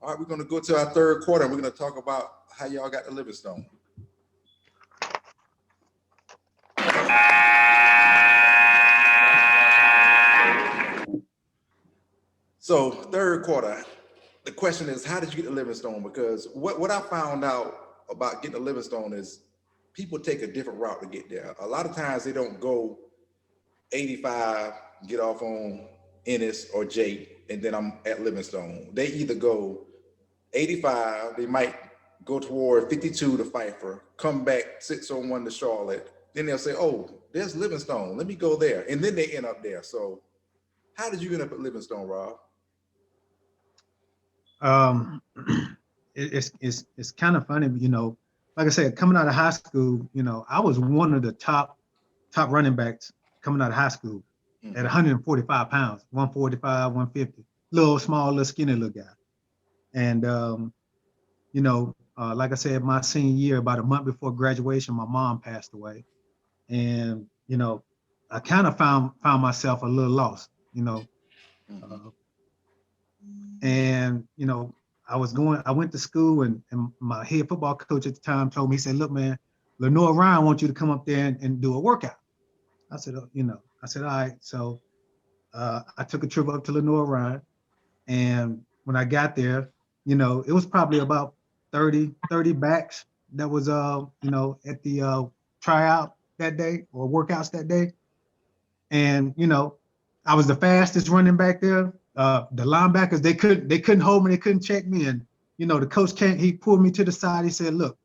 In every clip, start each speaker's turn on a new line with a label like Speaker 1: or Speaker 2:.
Speaker 1: All right, we're going to go to our third quarter. And we're going to talk about how y'all got to Livingstone. So third quarter, the question is, how did you get to Livingstone? Because what I found out about getting to Livingstone is people take a different route to get there. A lot of times they don't go 85, get off on Ennis or J, and then I'm at Livingstone. They either go 85, they might go toward 52 to Pfeiffer, come back 601 to Charlotte. Then they'll say, oh, there's Livingstone. Let me go there. And then they end up there. So how did you end up at Livingstone, Rob?
Speaker 2: It's kind of funny, you know, like I said, coming out of high school, you know, I was one of the top running backs coming out of high school at 145 pounds, 145, 150, little skinny little guy. And, you know, like I said, my senior year, about a month before graduation, my mom passed away. And, you know, I kind of found myself a little lost, you know. And, you know, I went to school and my head football coach at the time told me, he said, look, man, Lenore Ryan wants you to come up there and do a workout. I said, you know, all right. So I took a trip up to Lenore Ryan. And when I got there, you know, it was probably about 30 backs that was, you know, at the tryout that day or workouts that day. And, you know, I was the fastest running back there. The linebackers, they couldn't hold me, they couldn't check me. And, you know, the coach he pulled me to the side. He said, look,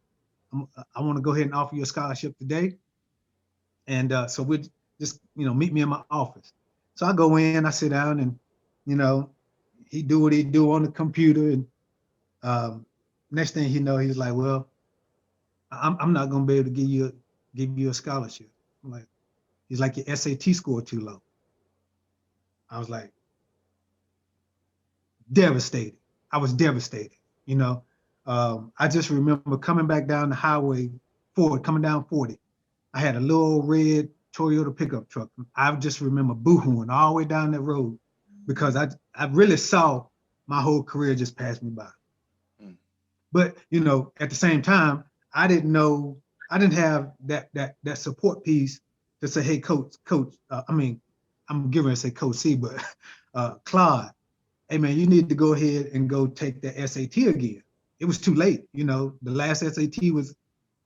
Speaker 2: I want to go ahead and offer you a scholarship today. And so we just, you know, meet me in my office. So I go in, I sit down, and, you know, he do what he do on the computer. And next thing he know, he's like, well, I'm not going to be able to give you a scholarship. I'm like, he's like, your SAT score too low. I was like, devastated. I was devastated, you know. I just remember coming back down the highway, coming down 40. I had a little red Toyota pickup truck. I just remember boohooing all the way down that road because I really saw my whole career just pass me by. But, you know, at the same time, I didn't have that support piece to say, hey, coach, I mean, I'm giving to say Coach C, but Claude, hey man, you need to go ahead and go take the SAT again. It was too late, you know. The last SAT was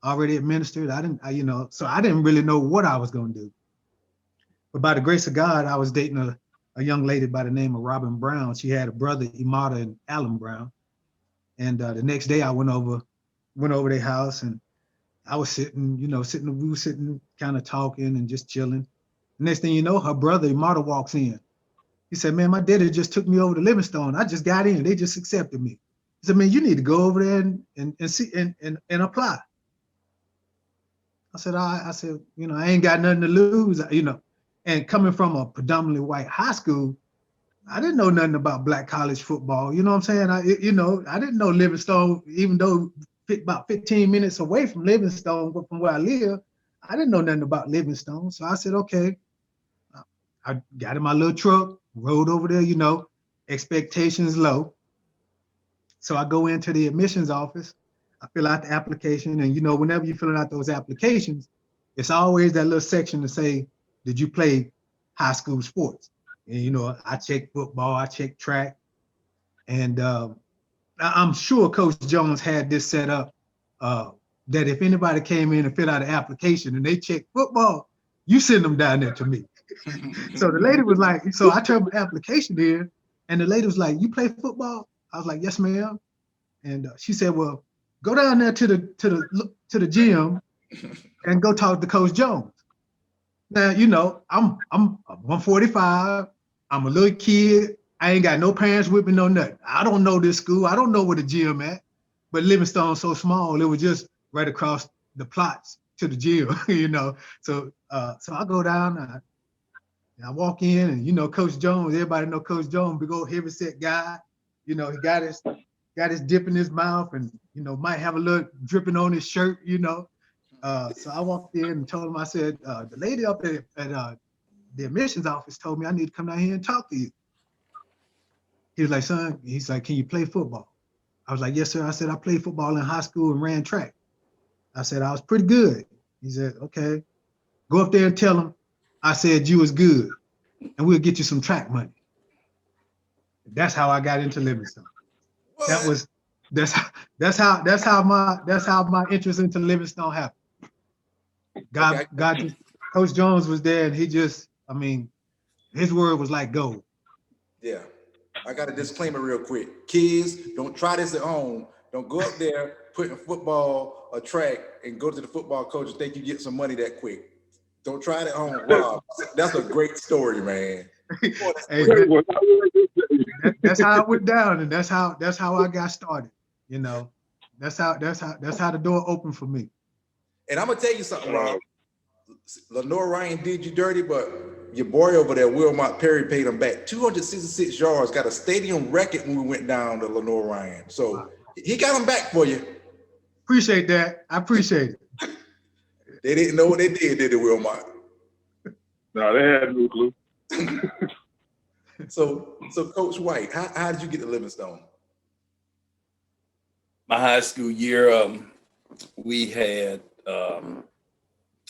Speaker 2: already administered. You know, so I didn't really know what I was going to do. But by the grace of God, I was dating a young lady by the name of Robin Brown. She had a brother, Imada and Alan Brown. And the next day, I went over their house, and I was we were sitting, kind of talking and just chilling. The next thing you know, her brother, Imada, walks in. He said, man, my daddy just took me over to Livingstone. I just got in. They just accepted me. He said, man, you need to go over there and see and apply. I said, I said, you know, I ain't got nothing to lose, you know. And coming from a predominantly white high school, I didn't know nothing about black college football. You know what I'm saying? I didn't know Livingstone, even though about 15 minutes away from Livingstone, but from where I live, I didn't know nothing about Livingstone. So I said, okay. I got in my little truck, rode over there, you know, expectations low. So I go into the admissions office, I fill out the application, and, you know, whenever you're filling out those applications, it's always that little section to say, did you play high school sports? And, you know, I check football, I check track. And I'm sure Coach Jones had this set up that if anybody came in and filled out an application and they checked football, you send them down there to me. So the lady was like, so I turned my application in, and the lady was like, you play football? I was like, yes, ma'am. And she said, well, go down there to the gym and go talk to Coach Jones. Now, you know, I'm 145. I'm a little kid. I ain't got no parents with me, no nothing. I don't know this school. I don't know where the gym at. But Livingstone's so small, it was just right across the plots to the gym, you know. So I go down, I walk in, and, you know, Coach Jones, everybody know Coach Jones, big old heavyset guy. You know, he got his dip in his mouth, and, you know, might have a little dripping on his shirt, you know. So I walked in and told him, I said, the lady up at the admissions office told me I need to come down here and talk to you. He was like, son, he's like, can you play football? I was like, yes, sir. I said, I played football in high school and ran track. I said, I was pretty good. He said, okay, go up there and tell him I said you was good and we'll get you some track money. That's how I got into Livingstone.
Speaker 1: What?
Speaker 2: That's how my interest into Livingstone happened. God, Coach Jones was there, and his word was like gold.
Speaker 1: Yeah. I got a disclaimer real quick. Kids, don't try this at home. Don't go up there, put in football or track and go to the football coach and think you get some money that quick. Don't try it at home, Rob. That's a great story, man.
Speaker 2: Hey, that's how it went down, and that's how I got started. You know, that's how the door opened for me.
Speaker 1: And I'm gonna tell you something, Rob. Lenore Ryan did you dirty, but your boy over there, Wilmont Perry, paid him back 266 yards, got a stadium record when we went down to Lenore Ryan. So he got him back for you.
Speaker 2: Appreciate that. I appreciate it.
Speaker 1: They didn't know what they did they, Wilmont?
Speaker 3: No, they had no clue.
Speaker 1: So Coach White, how did you get to Livingstone?
Speaker 4: My high school year, we had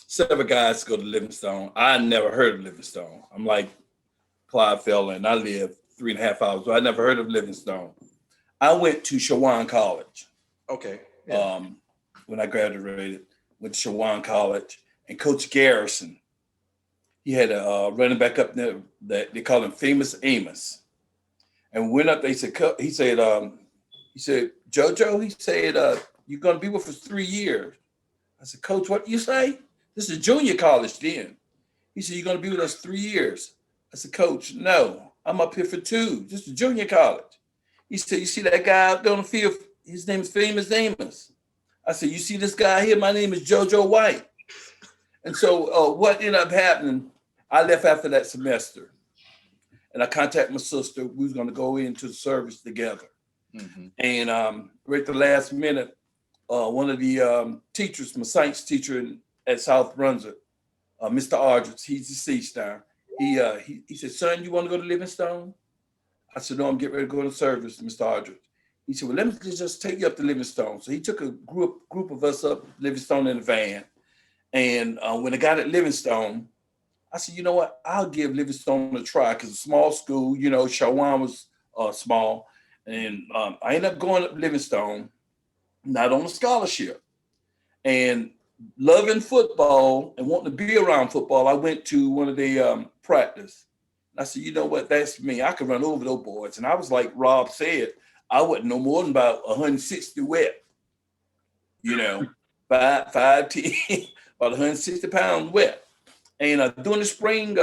Speaker 4: 7 guys go to Livingstone. I never heard of Livingstone. I'm like Clodfelter, and I live 3.5 hours, so I never heard of Livingstone. I went to Shawan College.
Speaker 1: Okay. Yeah.
Speaker 4: When I graduated, went to Shawan College, and Coach Garrison, he had a running back up there that they call him Famous Amos. And we went up there, he said, JoJo, he said, you're going to be with us 3 years. I said, Coach, what do you say? This is junior college then. He said, you're going to be with us 3 years. I said, Coach, no, I'm up here for 2. This is junior college. He said, you see that guy out there on the field? His name is Famous Amos. I said, you see this guy here? My name is JoJo White. And so what ended up happening, I left after that semester. And I contacted my sister. We was going to go into the service together. Mm-hmm. And right at the last minute, one of the teachers, my science teacher at South Brunswick, Mr. Aldridge, he's deceased now. He said, son, you want to go to Livingstone? I said, no, I'm getting ready to go to service, Mr. Aldridge. He said, well, let me just take you up to Livingstone. So he took a group of us up Livingstone in the van. And when I got at Livingstone, I said, you know what? I'll give Livingstone a try because it's a small school. You know, Shawan was small. And I ended up going up Livingstone, not on a scholarship. And loving football and wanting to be around football, I went to one of the practice. I said, you know what? That's me. I could run over those boys. And I was like Rob said, I wasn't no more than about 160 wet. You know, 5'10", about 160 pounds wet. And during the spring,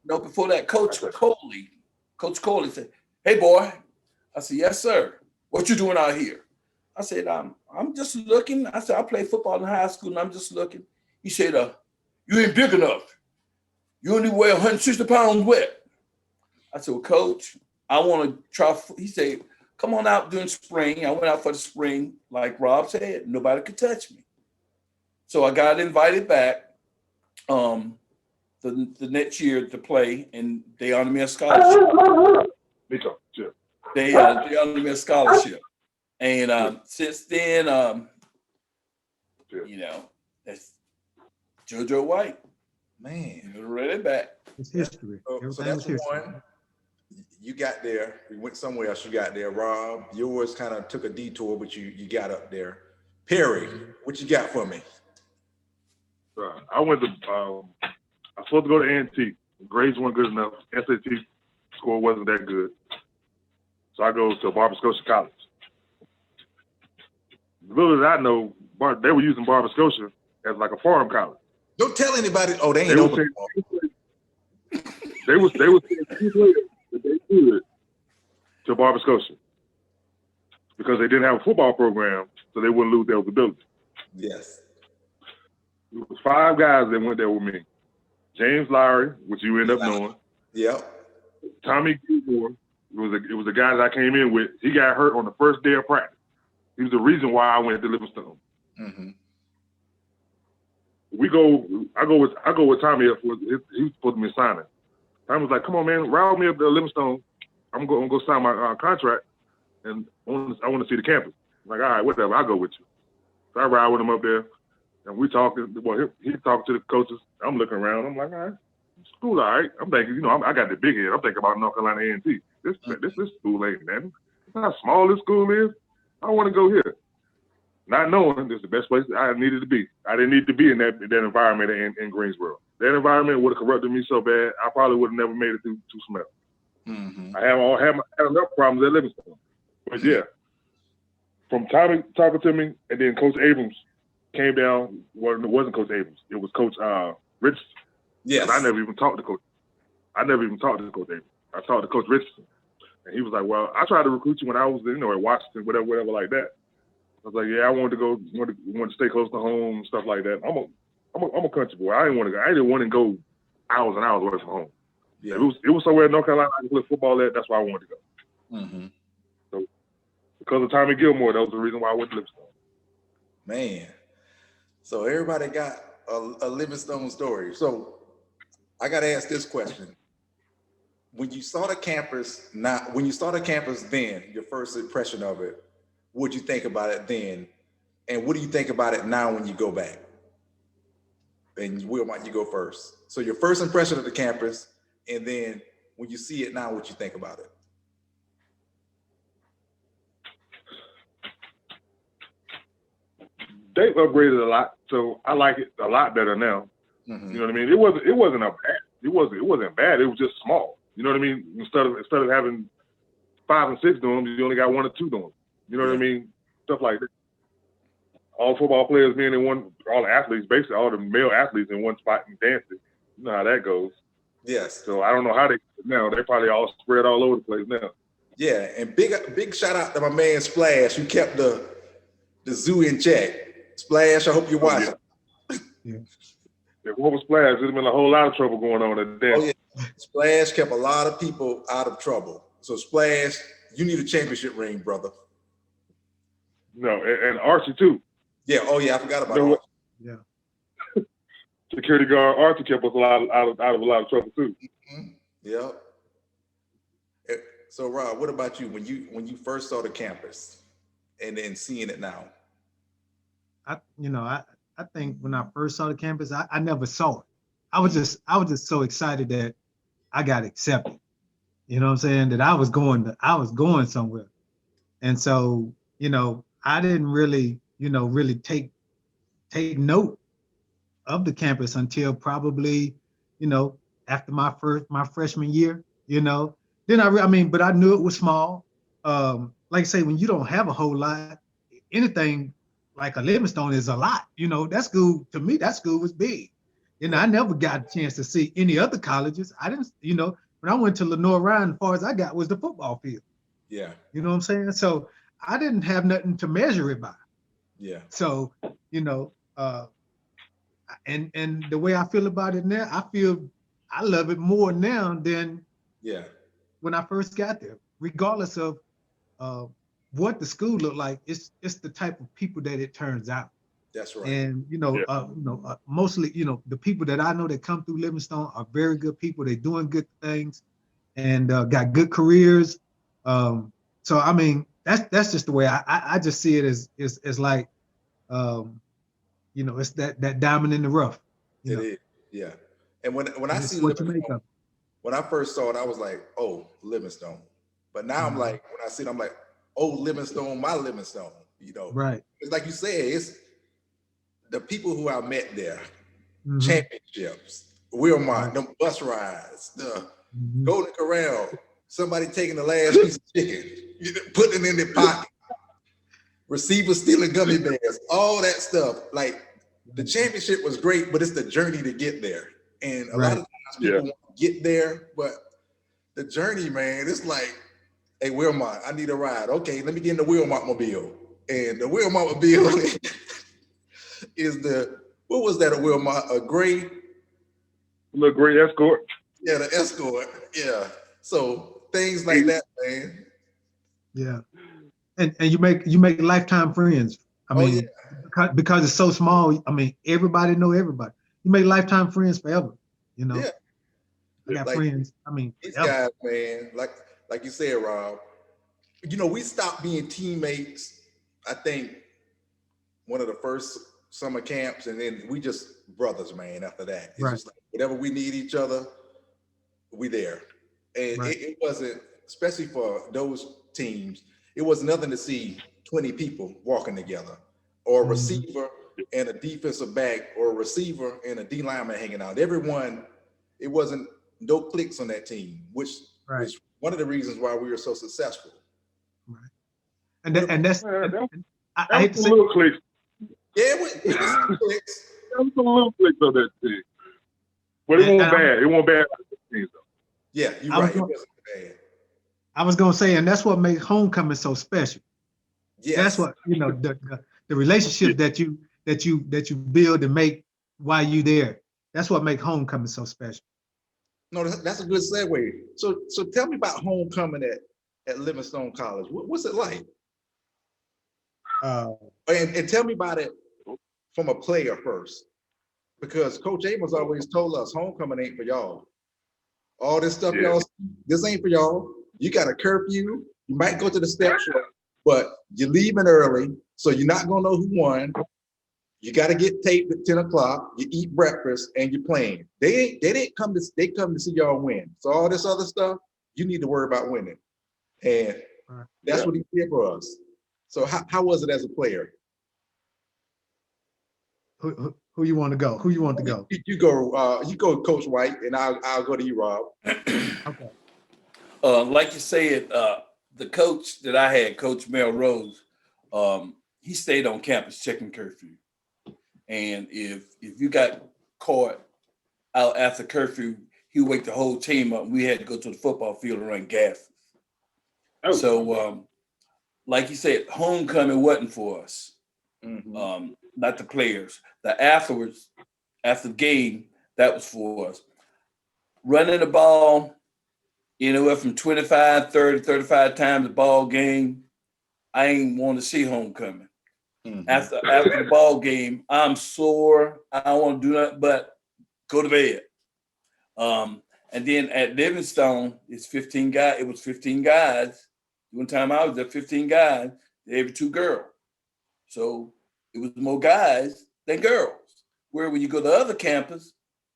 Speaker 4: before that, Coach Coley said, hey, boy. I said, yes, sir. What you doing out here? I said, I'm just looking. I said, I played football in high school, and I'm just looking. He said, you ain't big enough. You only weigh 160 pounds wet. I said, well, Coach, I want to try. He said, come on out during spring. I went out for the spring. Like Rob said, nobody could touch me. So I got invited back the next year to play, and they honored me a scholarship.
Speaker 3: Me too. Yeah.
Speaker 4: They honored me a scholarship. And since then, you know, that's JoJo White.
Speaker 1: Man,
Speaker 4: read it back.
Speaker 2: It's history.
Speaker 1: So that's history. One. You got there. We went somewhere else. You got there. Rob, yours kind of took a detour, but you got up there. Perry, what you got for me?
Speaker 3: I went to. I was supposed to go to A&T. Grades weren't good enough. SAT score wasn't that good, so I go to Barber Scotia College. Little did I know, they were using Barber Scotia as like a farm college.
Speaker 1: Don't tell anybody. Oh, they ain't open.
Speaker 3: They were saying 2 players that they could to Barber Scotia because they didn't have a football program, so they wouldn't lose their eligibility.
Speaker 1: Yes.
Speaker 3: It was 5 guys that went there with me. James Lowry, which you end up knowing.
Speaker 1: Yep.
Speaker 3: Tommy Gilmore, it was a guy that I came in with. He got hurt on the first day of practice. He was the reason why I went to Livingstone. Mm-hmm. I go with Tommy. He was supposed to be signing. Tommy was like, "Come on, man, ride me up to Livingstone. I'm going to go sign my contract." and I want to see the campus. I'm like, all right, whatever, I'll go with you. So I ride with him up there, and we talking. Well, he talking to the coaches. I'm looking around. I'm like, all right, school, all right. I'm thinking, I got the big head. I'm thinking about North Carolina A&T. This school ain't nothing. It's how small this school is. I want to go here. Not knowing this is the best place I needed to be. I didn't need to be in that environment in Greensboro. That environment would have corrupted me so bad, I probably would have never made it through Smell.
Speaker 1: Mm-hmm.
Speaker 3: I had enough problems at Livingstone. But yeah, from Tommy talking to me, and then Coach Abrams came down. Well, it wasn't Coach Abrams. It was Coach Richardson.
Speaker 1: Yes.
Speaker 3: I never even talked to Coach Abrams. I talked to Coach Richardson. And he was like, well, I tried to recruit you when I was, at Washington, whatever like that. I was like, yeah, I wanted to stay close to home and stuff like that. I'm a country boy. I didn't want to go hours and hours away from home.
Speaker 1: Yeah.
Speaker 3: It was somewhere in North Carolina I could play football at. That's why I wanted to go.
Speaker 1: Mm-hmm.
Speaker 3: So because of Tommy Gilmore, that was the reason why I went to Livingstone.
Speaker 1: Man, so everybody got a Livingstone story. So I got to ask this question. When you saw the campus then, your first impression of it, what'd you think about it then? And what do you think about it now when you go back? And Wilmont, you go first. So your first impression of the campus, and then when you see it now, what you think about it?
Speaker 3: They've upgraded a lot, so I like it a lot better now.
Speaker 1: Mm-hmm.
Speaker 3: You know what I mean? It wasn't bad. It was just small. You know what I mean? Instead of having 5 and 6 dorms, you only got 1 or 2 dorms. You know what I mean? Stuff like that. All football players being in one, all the athletes, basically all the male athletes in one spot and dancing. You know how that goes.
Speaker 1: Yes.
Speaker 3: So I don't know how they now. They're probably all spread all over the place now.
Speaker 1: Yeah, and big shout out to my man Splash, who kept the zoo in check. Splash, I hope you're watching.
Speaker 2: Yeah.
Speaker 3: If what was Splash, there'd have been a whole lot of trouble going on at the dance.
Speaker 1: Oh, yeah. Splash kept a lot of people out of trouble. So Splash, you need a championship ring, brother.
Speaker 3: No, and Archie too.
Speaker 1: Yeah. Oh yeah, I forgot about Archie.
Speaker 2: Yeah.
Speaker 3: Security guard Archie kept us out of a lot of trouble too.
Speaker 1: Mm-hmm. Yeah. So Rob, what about you? When you first saw the campus, and then seeing it now?
Speaker 2: I think when I first saw the campus, I never saw it. I was just so excited that I got accepted. You know what I'm saying? That I was going somewhere. And so, I didn't really take note of the campus until probably, after my freshman year, Then but I knew it was small. Like I say, when you don't have a whole lot, anything like a Livingstone is a lot. That school was big. I never got a chance to see any other colleges. I didn't, when I went to Lenore Ryan, as far as I got was the football field.
Speaker 1: Yeah.
Speaker 2: You know what I'm saying? So I didn't have nothing to measure it by.
Speaker 1: Yeah.
Speaker 2: So, and the way I feel about it now, I love it more now than when I first got there, regardless of what the school looked like. It's the type of people that it turns out.
Speaker 1: That's right.
Speaker 2: And mostly, the people that I know that come through Livingstone are very good people. They're doing good things and got good careers. So I mean, that's just the way I just see it as like, it's that diamond in the rough.
Speaker 1: It is, yeah. And when I see
Speaker 2: what you make
Speaker 1: Livingstone,
Speaker 2: of.
Speaker 1: When I first saw it, I was like, oh, Livingstone. But now I'm like, when I see it, I'm like, oh, Livingstone, my Livingstone.
Speaker 2: Right.
Speaker 1: It's like you said, it's the people who I met there,
Speaker 2: Mm-hmm.
Speaker 1: championships, Wilmont, them bus rides, the Golden Corral, somebody taking the last piece of chicken, putting it in their pocket, receivers stealing gummy bears, all that stuff. Like the championship was great, but it's the journey to get there. And a lot of times people want to get there, but the journey, man, it's like, hey, Wilmont, I need a ride. Okay, let me get in the Wilmont mobile. And the Wilmont mobile is what was that, a Wilmont? A gray?
Speaker 3: Little gray Escort.
Speaker 1: Yeah, the Escort. Yeah. So things like that, man.
Speaker 2: Yeah. And you make lifetime friends. I mean, because it's so small, I mean, everybody know everybody. You make lifetime friends forever,
Speaker 1: Yeah.
Speaker 2: I got friends. I mean,
Speaker 1: these
Speaker 2: forever.
Speaker 1: guys, man, like you said, Rob, we stopped being teammates, I think, one of the first summer camps, and then we just brothers, man, after that. It's
Speaker 2: Right.
Speaker 1: just like whenever we need each other, we there. And
Speaker 2: Right.
Speaker 1: it wasn't, especially for those teams, it was nothing to see 20 people walking together, or a receiver and a defensive back, or a receiver and a D lineman hanging out. Everyone, it wasn't no cliques on that team, which
Speaker 2: Right.
Speaker 1: was one of the reasons why we were so successful.
Speaker 2: Right. And that's I hate to
Speaker 3: some
Speaker 2: say,
Speaker 3: little clicks.
Speaker 1: Yeah, it was some cliques.
Speaker 3: There was some little clicks on that team. But it wasn't bad. It wasn't bad like the teams, though.
Speaker 1: Yeah, you're right. It wasn't bad.
Speaker 2: I was gonna say, and that's what makes homecoming so special.
Speaker 1: Yes.
Speaker 2: That's what the relationship that you build and make while you there. That's what makes homecoming so special.
Speaker 1: No, that's a good segue. So tell me about homecoming at Livingstone College. What's it like? And tell me about it from a player first, because Coach Amos always told us homecoming ain't for y'all. All this stuff y'all, this ain't for y'all. You got a curfew. You might go to the steps, but you're leaving early, so you're not gonna know who won. You got to get taped at 10 o'clock. You eat breakfast and you're playing. They come to see y'all win. So all this other stuff, you need to worry about winning, and that's what he did for us. So how was it as a player?
Speaker 2: Who you want to go? Who you want to go?
Speaker 1: You go, Coach White, and I'll go to you, Rob.
Speaker 2: Okay.
Speaker 4: Like you said, the coach that I had, Coach Mel Rose, he stayed on campus checking curfew. And if you got caught out after curfew, he would wake the whole team up. We had to go to the football field and run gases. Oh. So, like you said, homecoming wasn't for us. Mm-hmm. Not the players. The afterwards, after the game, that was for us. Running the ball, anywhere from 25, 30, 35 times the ball game, I ain't want to see homecoming. Mm-hmm. After the ball game, I'm sore. I don't want to do nothing but go to bed. And then at Livingstone, it's 15 guys. It was 15 guys. One time I was there, 15 guys, every 2 girls. So it was more guys than girls. Where when you go to the other campus,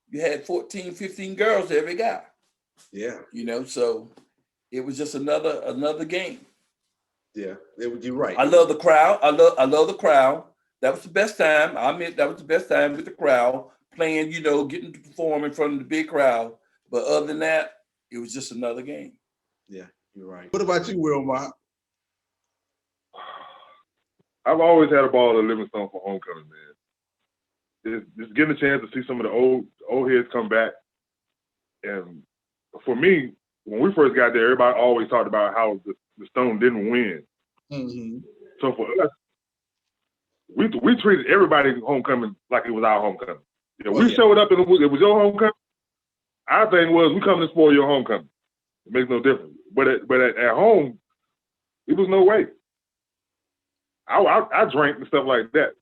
Speaker 4: you had 14, 15 girls to every guy.
Speaker 1: Yeah.
Speaker 4: So it was just another game.
Speaker 1: Yeah, you're right.
Speaker 4: I love the crowd. I love the crowd. That was the best time. I mean, that was the best time with the crowd playing, getting to perform in front of the big crowd. But other than that, it was just another game.
Speaker 1: Yeah, you're right. What about you, Wilmont?
Speaker 3: I've always had a ball at Livingstone for homecoming, man. Just getting a chance to see some of the old heads come back. And for me, when we first got there, everybody always talked about how the Stone didn't win. Mm-hmm. So for us, we treated everybody homecoming like it was our homecoming. We showed up and it was your homecoming. Our thing was we come to spoil your homecoming. It makes no difference. But at home, it was no way. I drank and stuff like that.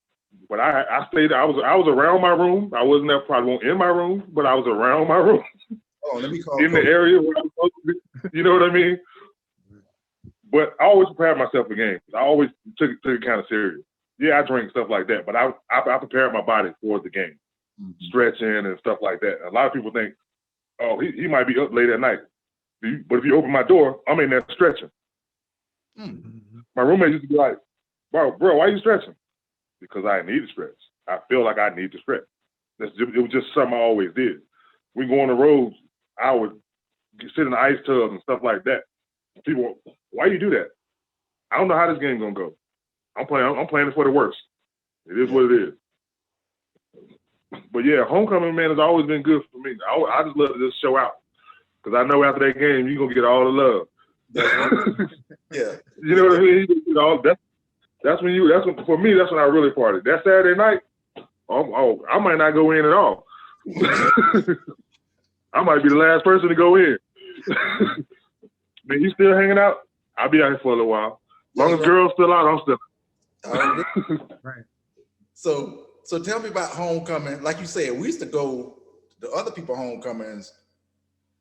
Speaker 3: But I stayed. I was around my room. I wasn't there, probably in my room, but I was around my room.
Speaker 1: Oh, let me call
Speaker 3: in the area where I'm supposed to be. You know what I mean? But I always prepared myself for games. I always took it kind of serious. Yeah, I drank stuff like that, but I prepared my body for the game, stretching and stuff like that. A lot of people think, oh, he might be up late at night. But if you open my door, I'm in there stretching. Mm-hmm. My roommate used to be like, bro, why are you stretching? Because I need to stretch. I feel like I need to stretch. It was just something I always did. We go on the roads, I would sit in the ice tubs and stuff like that. People, why you do that? I don't know how this game's gonna go. I'm playing it for the worst. It is what it is. But yeah, homecoming, man, has always been good for me. I just love to just show out because I know after that game you're gonna get all the love.
Speaker 1: Yeah,
Speaker 3: you know what I mean. That's when for me that's when I really partied. That Saturday night, I might not go in at all. I might be the last person to go in. But you still hanging out? I'll be out here for a little while. As long as girls still out, I'm still.
Speaker 2: Right.
Speaker 1: So tell me about homecoming. Like you said, we used to go to other people's homecomings,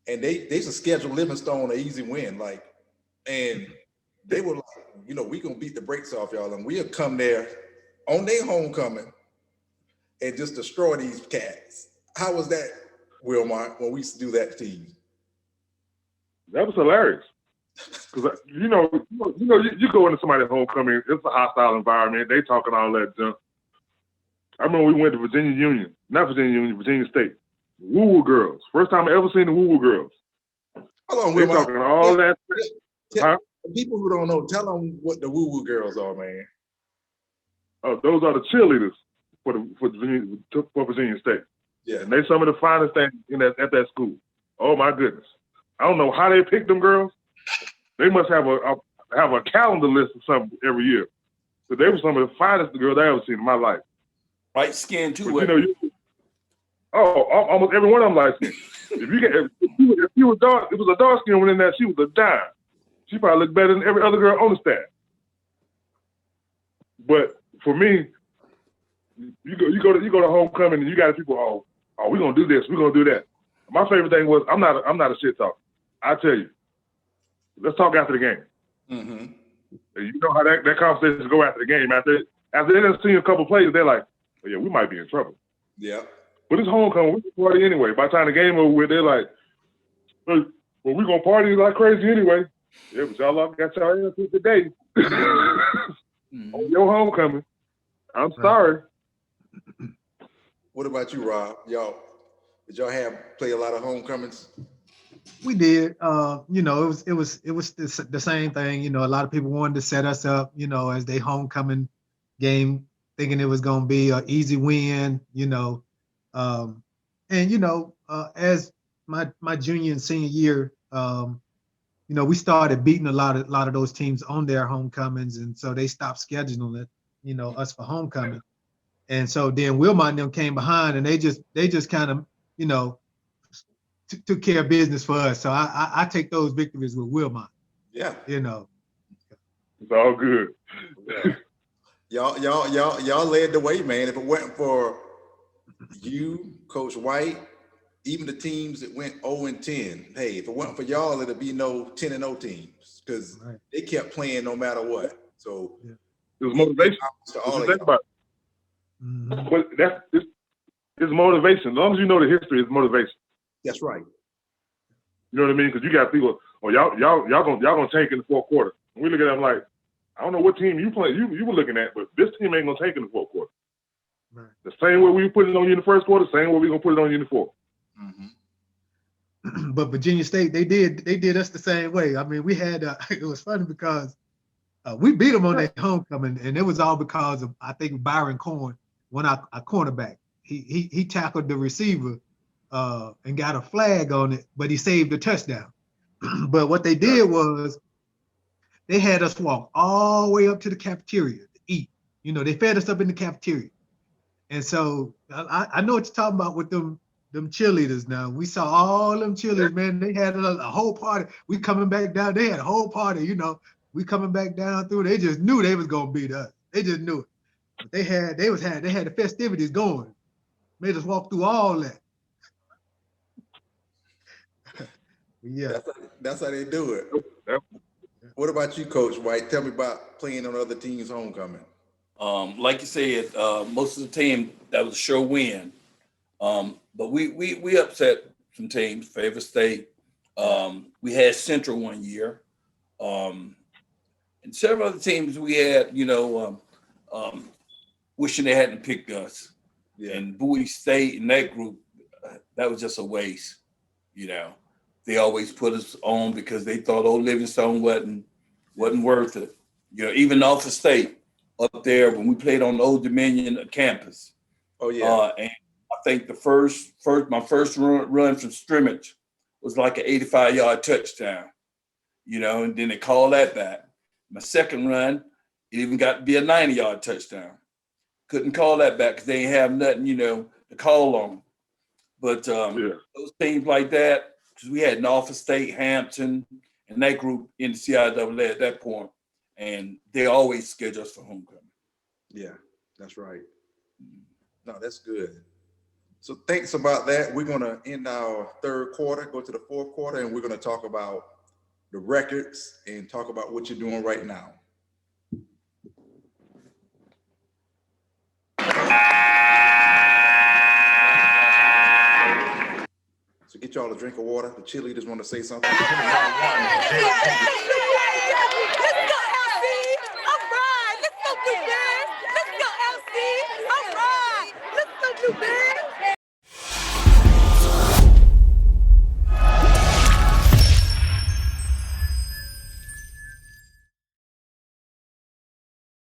Speaker 1: and they used to schedule Livingstone an easy win. And they were like, we gonna beat the brakes off y'all, and we'll come there on their homecoming and just destroy these cats. How was that, Wilmont, when we used to do that to you?
Speaker 3: That was hilarious. Because you go into somebody's homecoming, it's a hostile environment. They talking all that junk. I remember we went to Virginia State. Woo Woo girls. First time I ever seen the Woo Woo girls.
Speaker 1: Hold on,
Speaker 3: They
Speaker 1: Wilmont.
Speaker 3: talking all that. Huh?
Speaker 1: People who don't know, tell them what the Woo Woo girls are, man.
Speaker 3: Oh, those are the cheerleaders for Virginia State.
Speaker 1: Yeah.
Speaker 3: And they some of the finest things at that school. Oh my goodness. I don't know how they picked them girls. They must have a calendar list or something every year. But they were some of the finest girls I ever seen in my life.
Speaker 4: Light skin too.
Speaker 3: Almost every one of them light skin. If you was dark, it was a dark skin one in that, she was a dime. She probably looked better than every other girl on the staff. But for me, you go to homecoming and you got people, we're gonna do this, we're gonna do that. My favorite thing was I'm not a shit talker. I tell you, let's talk after the game.
Speaker 1: Mm-hmm.
Speaker 3: And you know how that conversation go after the game. After they done seen a couple plays, they're like, oh, yeah, we might be in trouble.
Speaker 1: Yeah.
Speaker 3: But it's homecoming, we can party anyway. By the time the game over with, they're like, well, we're gonna party like crazy anyway. Yeah, but y'all got y'all ass today. On your homecoming. I'm sorry.
Speaker 1: What about you, Rob? Did y'all play a lot of homecomings?
Speaker 2: We did. It was the same thing. A lot of people wanted to set us up, as their homecoming game, thinking it was going to be an easy win. As my junior and senior year, we started beating a lot of those teams on their homecomings, and so they stopped scheduling it, us for homecoming. And so then Wilmont and them came behind, and they just kind of, took care of business for us. So I take those victories with Wilmont.
Speaker 1: Yeah.
Speaker 3: It's all good.
Speaker 1: Y'all led the way, man. If it wasn't for you, Coach White, even the teams that went 0-10, hey, if it wasn't for y'all, it'd be no 10-0 teams because they kept playing no matter what. So
Speaker 3: it was motivation. Think about it.
Speaker 2: Mm-hmm.
Speaker 3: But it's motivation. As long as you know the history, it's motivation.
Speaker 1: That's right.
Speaker 3: You know what I mean? Because you got people, y'all gonna tank in the fourth quarter. And we look at them like, I don't know what team you play. You were looking at, but this team ain't gonna tank in the fourth quarter. Right. The same way we put it on you in the first quarter, same way we gonna put it on you in the fourth.
Speaker 2: Mm-hmm. But Virginia State, they did us the same way. I mean, we had it was funny because we beat them on their homecoming, and it was all because of, I think, Byron Corn, our cornerback. He tackled the receiver and got a flag on it, but he saved the touchdown. But what they did was they had us walk all the way up to the cafeteria to eat. They fed us up in the cafeteria. And so I know what you're talking about with them cheerleaders now. We saw all them cheerleaders, man. They had a whole party. We coming back down. They had a whole party, We coming back down through. They just knew they was gonna beat us. They just knew it. But they had the festivities going. Made us walk through all that. Yeah.
Speaker 1: That's how they do it. What about you, Coach White? Tell me about playing on other teams' homecoming.
Speaker 4: Like you said, most of the team, that was a sure win. But we upset some teams, Favorite State. We had Central one year. And several other teams we had, wishing they hadn't picked us. Yeah. And Bowie State and that group, that was just a waste, They always put us on because they thought old Livingstone wasn't worth it. Even Norfolk State up there when we played on the Old Dominion campus.
Speaker 1: Oh yeah.
Speaker 4: And I think my first run from scrimmage was like an 85-yard touchdown, and then they called that back. My second run, it even got to be a 90-yard touchdown. Couldn't call that back because they ain't have nothing, to call on. But those teams like that, because we had Norfolk State, Hampton, and that group in the CIAA at that point, and they always schedule us for homecoming.
Speaker 1: Yeah, that's right. No, that's good. So thanks about that. We're going to end our third quarter, go to the fourth quarter, and we're going to talk about the records, and talk about what you're doing right now. So get y'all a drink of water. The cheerleaders want to say something.
Speaker 5: Let's go, LC. All right. Let's go, Blue Bears. Let's go, LC. All right. Let's go, Blue Bears.